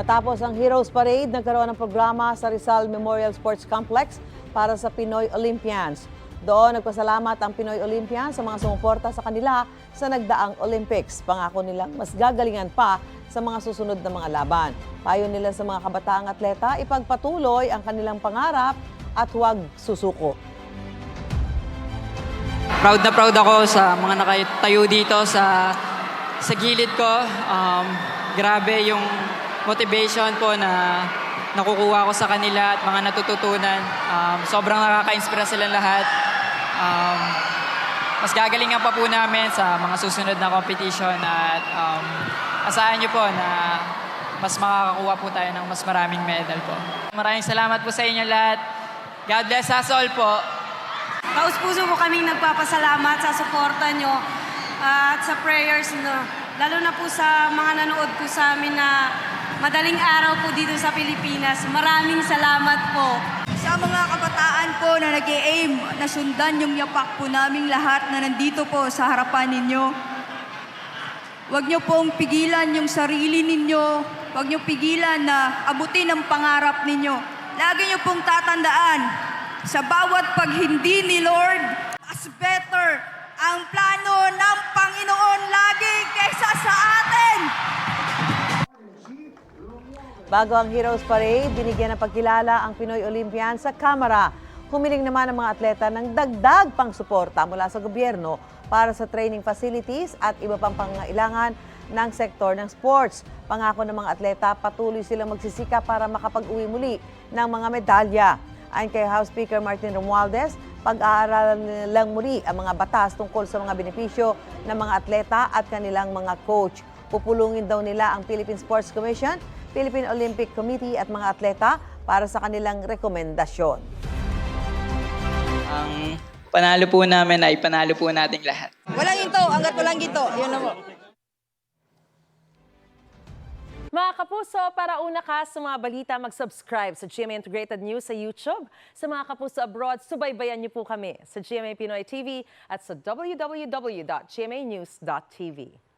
Matapos ang Heroes Parade, nagkaroon ng programa sa Rizal Memorial Sports Complex para sa Pinoy Olympians. Doon nagpasalamat ang Pinoy Olympians sa mga sumuporta sa kanila sa nagdaang Olympics. Pangako nilang mas gagalingan pa sa mga susunod na mga laban. Payo nila sa mga kabataang atleta, ipagpatuloy ang kanilang pangarap at huwag susuko. Proud na proud ako sa mga nakatayo dito sa gilid ko. Grabe yung motivation po na nakukuha ko sa kanila at mga natututunan. Sobrang nakaka-inspira silang lahat. Mas gagalingan pa po namin sa mga susunod na competition at asahan niyo po na mas makakakuha po tayo ng mas maraming medal po. Maraming salamat po sa inyo lahat. God bless us all po. Taus-puso po kaming nagpapasalamat sa suporta nyo at sa prayers nyo. Lalo na po sa mga nanood po sa amin na madaling araw po dito sa Pilipinas. Maraming salamat po. Sa mga kabataan po na nag-e-aim na sundan yung yapak po naming lahat na nandito po sa harapan ninyo. Huwag nyo pong pigilan yung sarili ninyo. Huwag nyo pigilan na abutin ang pangarap ninyo. Lagi nyo pong tatandaan, sa bawat paghindi ni Lord, as better ang plano ng Panginoon lagi kaysa sa atin. Bago ang Heroes Parade, binigyan ng pagkilala ang Pinoy Olympians sa kamera. Humiling naman ang mga atleta ng dagdag pang suporta mula sa gobyerno para sa training facilities at iba pang pangangailangan ng sektor ng sports. Pangako ng mga atleta, patuloy silang magsisika para makapag-uwi muli ng mga medalya. Ayon kay House Speaker Martin Romualdez, pag-aaralan lang muli ang mga batas tungkol sa mga benepisyo ng mga atleta at kanilang mga coach. Pupulungin daw nila ang Philippine Sports Commission, Philippine Olympic Committee at mga atleta para sa kanilang rekomendasyon. Ang panalo po namin ay panalo po nating lahat. Walang ginto, hanggat walang ginto. Yun na po. Mga kapuso, para una ka sa mga balita, mag-subscribe sa GMA Integrated News sa YouTube. Sa mga kapuso abroad, subaybayan niyo po kami sa GMA Pinoy TV at sa www.gmanews.tv.